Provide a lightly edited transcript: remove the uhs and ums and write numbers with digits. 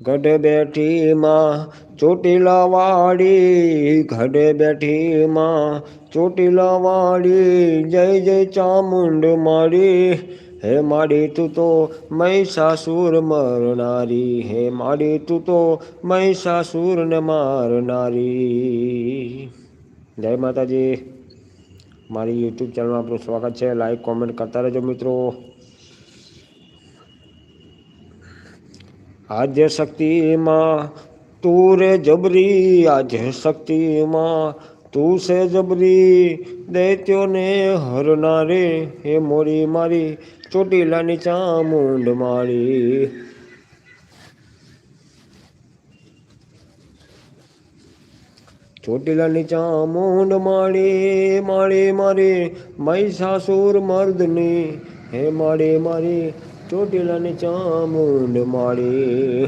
ગઢ બેઠી માં ચોટીલા વાળી, ગઢ બેઠી માં ચોટીલા વાળી, જય જય ચામુંડ માળી. હે માડી તું તો મહિષાસુર મરનારી, હે માડી તું તો મહિષાસુર ને મારનારી. જય માતાજી. મારી યુટ્યુબ ચેનલમાં આપનું સ્વાગત છે. લાઈક કોમેન્ટ કરતા રહેજો મિત્રો. આદ્ય શક્તિમાં તું રે જબરી, આદ્ય શક્તિમાં તું છે જબરી, દૈત્યોને હરનારે. હે મોરી મારી ચોટીલાની ચામુંડ માળી. ચોટીલાની ચામુંડ માળી, માળી મારી મહિષાસુર મર્દની. હે માળી મારી ચોટીલાની ચામુંડ માળી.